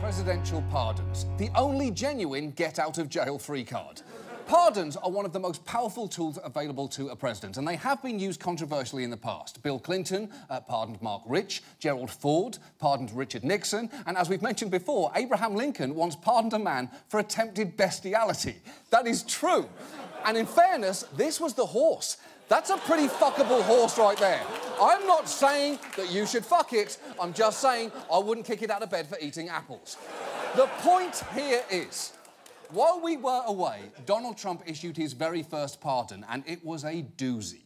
presidential pardons, the only genuine get-out-of-jail-free card. Pardons are one of the most powerful tools available to a president, and they have been used controversially in the past. Bill Clinton pardoned Mark Rich, Gerald Ford pardoned Richard Nixon, and as we've mentioned before, Abraham Lincoln once pardoned a man for attempted bestiality. That is true. And in fairness, this was the horse. That's a pretty fuckable horse right there. I'm not saying that you should fuck it. I'm just saying I wouldn't kick it out of bed for eating apples. The point here is, while we were away, Donald Trump issued his very first pardon, and it was a doozy.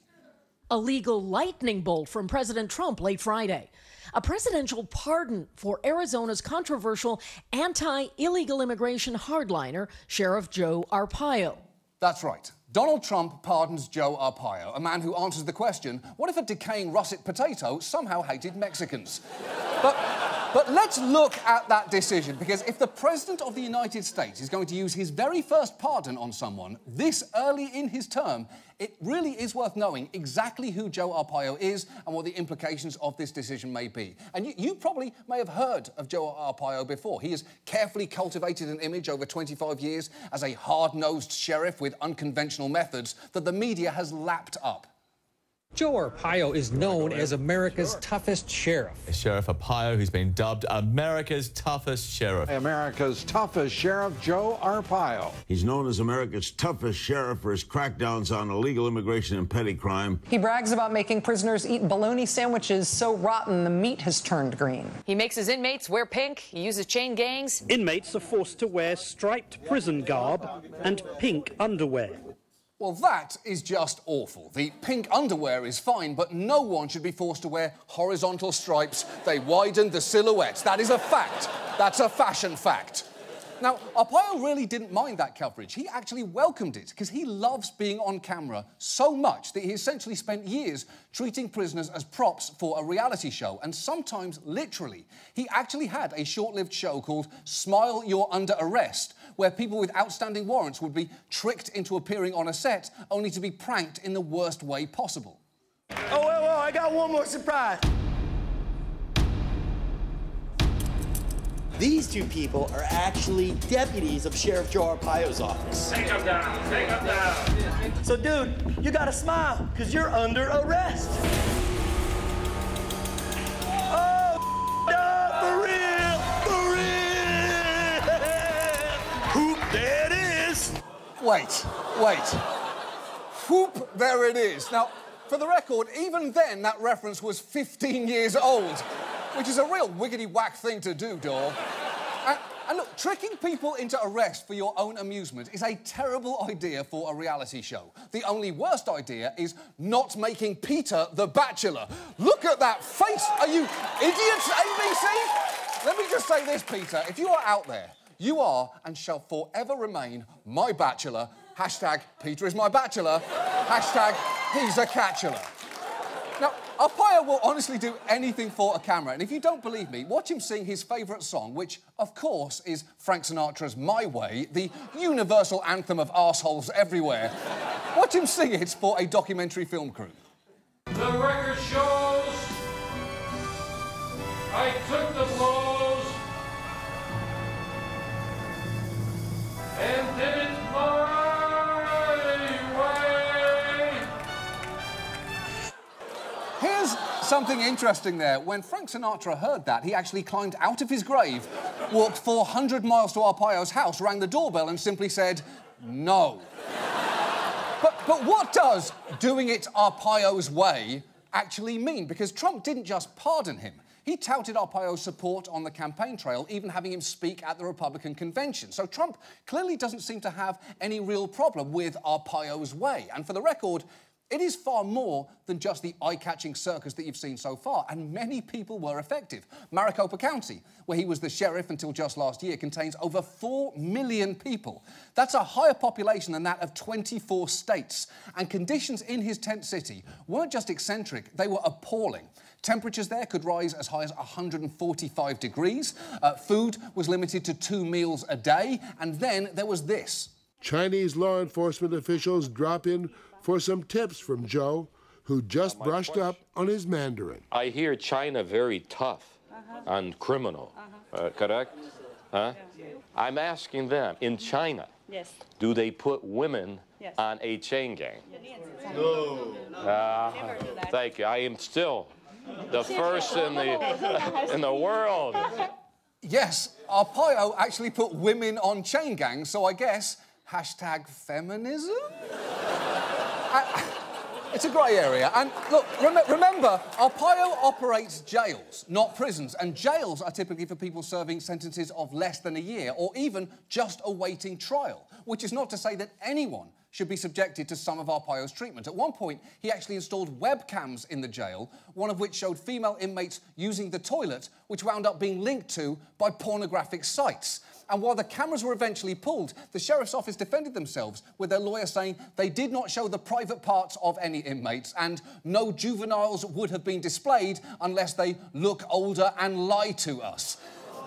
A legal lightning bolt from President Trump late Friday. A presidential pardon for Arizona's controversial anti-illegal immigration hardliner, Sheriff Joe Arpaio. That's right. Donald Trump pardons Joe Arpaio, a man who answers the question, what if a decaying russet potato somehow hated Mexicans? But let's look at that decision, because if the President of the United States is going to use his very first pardon on someone this early in his term, it really is worth knowing exactly who Joe Arpaio is and what the implications of this decision may be. And you probably may have heard of Joe Arpaio before. He has carefully cultivated an image over 25 years as a hard-nosed sheriff with unconventional methods that the media has lapped up. Joe Arpaio is known as America's toughest sheriff. Sheriff Arpaio, who's been dubbed America's toughest sheriff. America's toughest sheriff, Joe Arpaio. He's known as America's toughest sheriff for his crackdowns on illegal immigration and petty crime. He brags about making prisoners eat bologna sandwiches so rotten the meat has turned green. He makes his inmates wear pink. He uses chain gangs. Inmates are forced to wear striped prison garb and pink underwear. Well, that is just awful. The pink underwear is fine, but no one should be forced to wear horizontal stripes. They widen the silhouettes. That is a fact. That's a fashion fact. Now, Arpaio really didn't mind that coverage. He actually welcomed it, because he loves being on camera so much that he essentially spent years treating prisoners as props for a reality show, and sometimes literally. He actually had a short-lived show called Smile, You're Under Arrest, where people with outstanding warrants would be tricked into appearing on a set, only to be pranked in the worst way possible. Oh, whoa, I got one more surprise. These two people are actually deputies of Sheriff Joe Arpaio's office. Take them down, take them down. So, dude, you gotta smile, because you're under arrest. Oh, no, for real, Whoop, there it is. Wait. Whoop, there it is. Now, for the record, even then, that reference was 15 years old, which is a real wiggity-whack thing to do, Dor. And look, tricking people into arrest for your own amusement is a terrible idea for a reality show. The only worst idea is not making Peter the Bachelor. Look at that face! Are you idiots, ABC? Let me just say this, Peter. If you are out there, you are and shall forever remain my bachelor. Hashtag Peter is my bachelor. Hashtag he's a catchula. Now, Arpaio will honestly do anything for a camera, and if you don't believe me, watch him sing his favourite song, which, of course, is Frank Sinatra's My Way, the universal anthem of arseholes everywhere. Watch him sing it for a documentary film crew. The record shows I took the blows and did it my way. Here's something interesting there. When Frank Sinatra heard that, he actually climbed out of his grave, walked 400 miles to Arpaio's house, rang the doorbell and simply said, no. But what does doing it Arpaio's way actually mean? Because Trump didn't just pardon him. He touted Arpaio's support on the campaign trail, even having him speak at the Republican convention. So Trump clearly doesn't seem to have any real problem with Arpaio's way. And for the record, it is far more than just the eye-catching circus that you've seen so far, and many people were effective. Maricopa County, where he was the sheriff until just last year, contains over 4 million people. That's a higher population than that of 24 states. And conditions in his tent city weren't just eccentric, they were appalling. Temperatures there could rise as high as 145 degrees. Food was limited to 2 meals a day. And then there was this. Chinese law enforcement officials drop in for some tips from Joe, who just brushed up on his Mandarin. I hear China very tough and criminal, correct? Huh? I'm asking them, in China, yes, do they put women yes. on a chain gang? No. Thank you. I am still the first in the world. Yes, Arpaio actually put women on chain gangs, so I guess hashtag feminism? It's a grey area. And look, remember, Arpaio operates jails, not prisons. And jails are typically for people serving sentences of less than a year or even just awaiting trial, which is not to say that anyone should be subjected to some of Arpaio's treatment. At one point, he actually installed webcams in the jail, one of which showed female inmates using the toilet, which wound up being linked to by pornographic sites. And while the cameras were eventually pulled, the sheriff's office defended themselves with their lawyer saying they did not show the private parts of any inmates and no juveniles would have been displayed unless they look older and lie to us.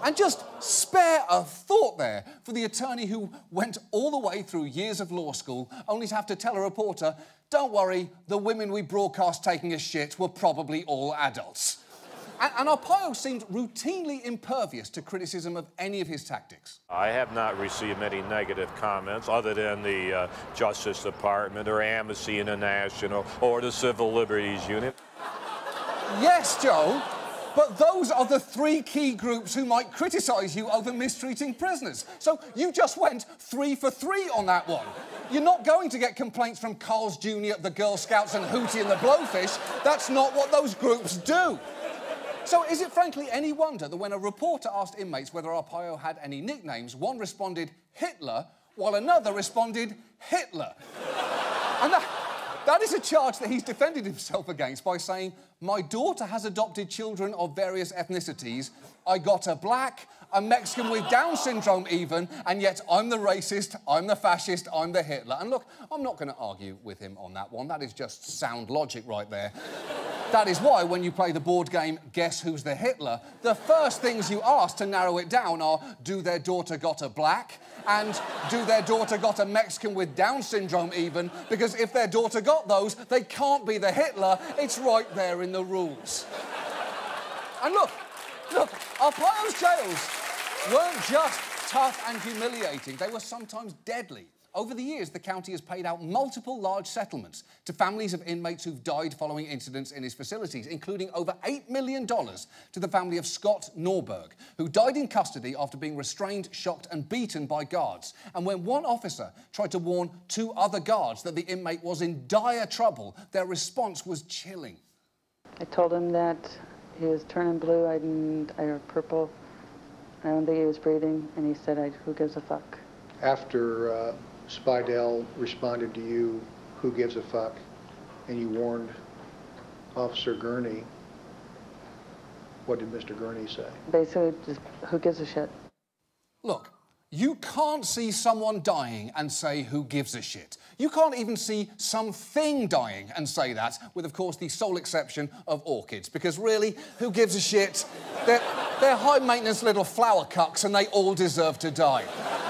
And just spare a thought there for the attorney who went all the way through years of law school only to have to tell a reporter, don't worry, the women we broadcast taking a shit were probably all adults. And Arpaio seemed routinely impervious to criticism of any of his tactics. I have not received many negative comments other than the Justice Department or Amnesty International or the Civil Liberties Unit. Yes, Joe, but those are the three key groups who might criticise you over mistreating prisoners. So you just went 3 for 3 on that one. You're not going to get complaints from Carl's Jr., the Girl Scouts and Hootie and the Blowfish. That's not what those groups do. So is it frankly any wonder that when a reporter asked inmates whether Arpaio had any nicknames, one responded Hitler, while another responded Hitler? And that is a charge that he's defended himself against by saying, my daughter has adopted children of various ethnicities. I got a black, a Mexican with Down syndrome even, and yet I'm the racist, I'm the fascist, I'm the Hitler. And look, I'm not going to argue with him on that one. That is just sound logic right there. That is why, when you play the board game Guess Who's the Hitler, the first things you ask to narrow it down are, do their daughter got a black? And do their daughter got a Mexican with Down syndrome even? Because if their daughter got those, they can't be the Hitler. It's right there in the rules. And look, Arpaio's jails weren't just tough and humiliating. They were sometimes deadly. Over the years, the county has paid out multiple large settlements to families of inmates who've died following incidents in his facilities, including over $8 million to the family of Scott Norberg, who died in custody after being restrained, shocked and beaten by guards. And when one officer tried to warn 2 other guards that the inmate was in dire trouble, their response was chilling. I told him that he was turning blue or purple. I don't think he was breathing, and he said, who gives a fuck? After Spidell responded to you, who gives a fuck, and you warned Officer Gurney, what did Mr. Gurney say? Basically, just, who gives a shit? Look, you can't see someone dying and say, who gives a shit. You can't even see something dying and say that, with, of course, the sole exception of orchids, because really, who gives a shit? They're high-maintenance little flower cucks, and they all deserve to die.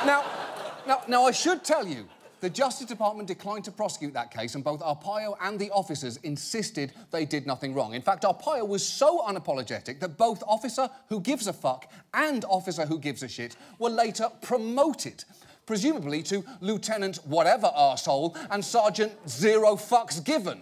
Now, I should tell you, the Justice Department declined to prosecute that case, and both Arpaio and the officers insisted they did nothing wrong. In fact, Arpaio was so unapologetic that both Officer Who Gives a Fuck and Officer Who Gives a Shit were later promoted, presumably to Lieutenant Whatever Arsehole and Sergeant Zero Fucks Given.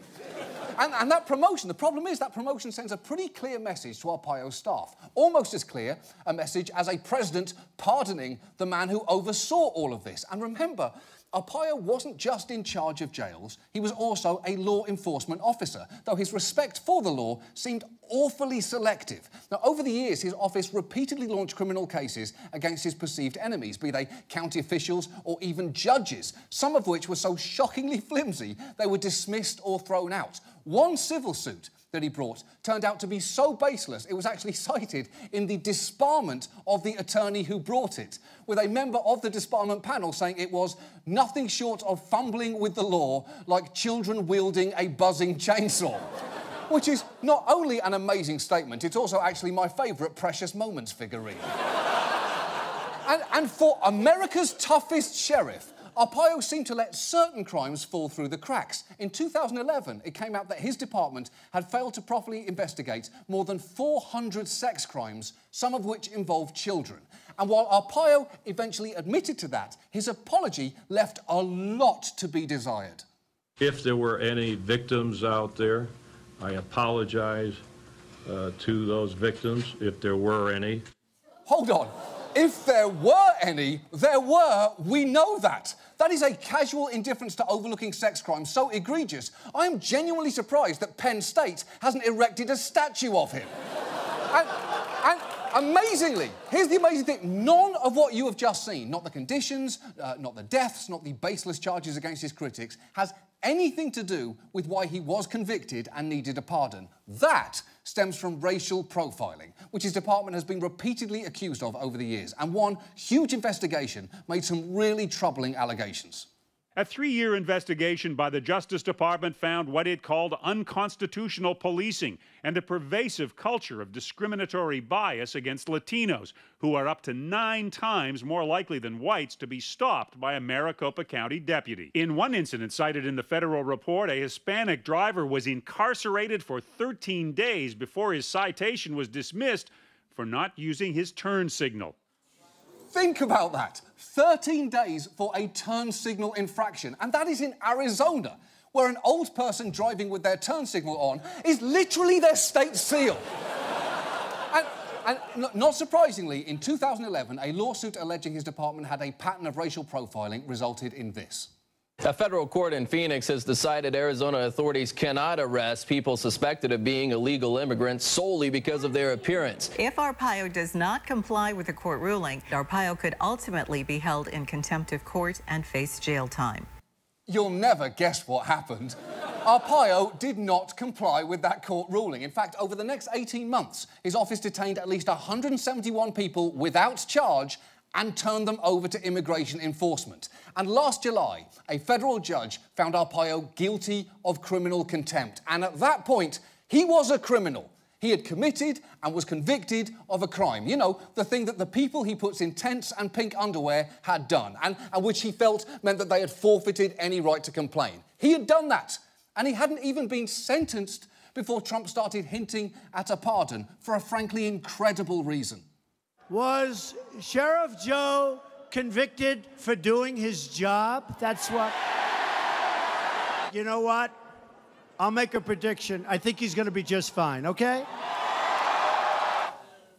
And that promotion, the problem is that promotion sends a pretty clear message to Arpaio's staff. Almost as clear a message as a president pardoning the man who oversaw all of this. And remember, Arpaio wasn't just in charge of jails, he was also a law enforcement officer, though his respect for the law seemed awfully selective. Now, over the years, his office repeatedly launched criminal cases against his perceived enemies, be they county officials or even judges, some of which were so shockingly flimsy they were dismissed or thrown out. One civil suit that he brought turned out to be so baseless it was actually cited in the disbarment of the attorney who brought it, with a member of the disbarment panel saying it was nothing short of fumbling with the law like children wielding a buzzing chainsaw. Which is not only an amazing statement, it's also actually my favourite Precious Moments figurine. And for America's toughest sheriff, Arpaio seemed to let certain crimes fall through the cracks. In 2011, it came out that his department had failed to properly investigate more than 400 sex crimes, some of which involved children. And while Arpaio eventually admitted to that, his apology left a lot to be desired. If there were any victims out there, I apologize to those victims, if there were any. Hold on. If there were any, there were, we know that. That is a casual indifference to overlooking sex crimes so egregious, I am genuinely surprised that Penn State hasn't erected a statue of him. and amazingly, here's the amazing thing, none of what you have just seen, not the conditions, not the deaths, not the baseless charges against his critics, has anything to do with why he was convicted and needed a pardon. That stems from racial profiling, which his department has been repeatedly accused of over the years, and one huge investigation made some really troubling allegations. A 3-year investigation by the Justice Department found what it called unconstitutional policing and a pervasive culture of discriminatory bias against Latinos, who are up to 9 times more likely than whites to be stopped by a Maricopa County deputy. In one incident cited in the federal report, a Hispanic driver was incarcerated for 13 days before his citation was dismissed for not using his turn signal. Think about that. 13 days for a turn signal infraction. And that is in Arizona, where an old person driving with their turn signal on is literally their state seal. and not surprisingly, in 2011, a lawsuit alleging his department had a pattern of racial profiling resulted in this. A federal court in Phoenix has decided Arizona authorities cannot arrest people suspected of being illegal immigrants solely because of their appearance. If Arpaio does not comply with the court ruling, Arpaio could ultimately be held in contempt of court and face jail time. You'll never guess what happened. Arpaio did not comply with that court ruling. In fact, over the next 18 months, his office detained at least 171 people without charge and turned them over to immigration enforcement. And last July, a federal judge found Arpaio guilty of criminal contempt. And at that point, he was a criminal. He had committed and was convicted of a crime. You know, the thing that the people he puts in tents and pink underwear had done, and which he felt meant that they had forfeited any right to complain. He had done that, and he hadn't even been sentenced before Trump started hinting at a pardon for a frankly incredible reason. Was Sheriff Joe convicted for doing his job? That's what... You know what? I'll make a prediction. I think he's going to be just fine, okay?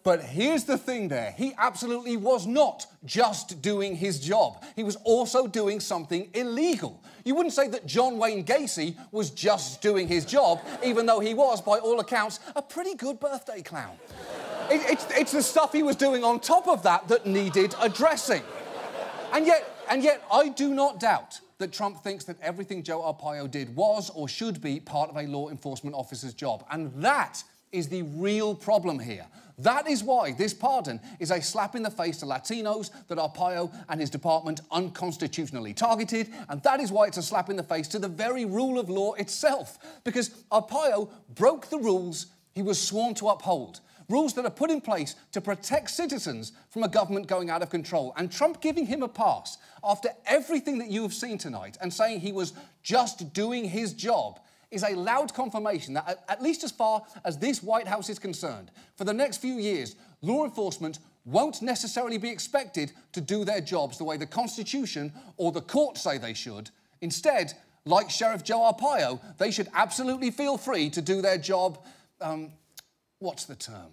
But here's the thing there. He absolutely was not just doing his job. He was also doing something illegal. You wouldn't say that John Wayne Gacy was just doing his job, even though he was, by all accounts, a pretty good birthday clown. It's the stuff he was doing on top of that that needed addressing. And yet, I do not doubt that Trump thinks that everything Joe Arpaio did was or should be part of a law enforcement officer's job. And that is the real problem here. That is why this pardon is a slap in the face to Latinos that Arpaio and his department unconstitutionally targeted, and that is why it's a slap in the face to the very rule of law itself, because Arpaio broke the rules he was sworn to uphold. Rules that are put in place to protect citizens from a government going out of control. And Trump giving him a pass after everything that you have seen tonight and saying he was just doing his job is a loud confirmation that, at least as far as this White House is concerned, for the next few years, law enforcement won't necessarily be expected to do their jobs the way the Constitution or the court say they should. Instead, like Sheriff Joe Arpaio, they should absolutely feel free to do their job, what's the term?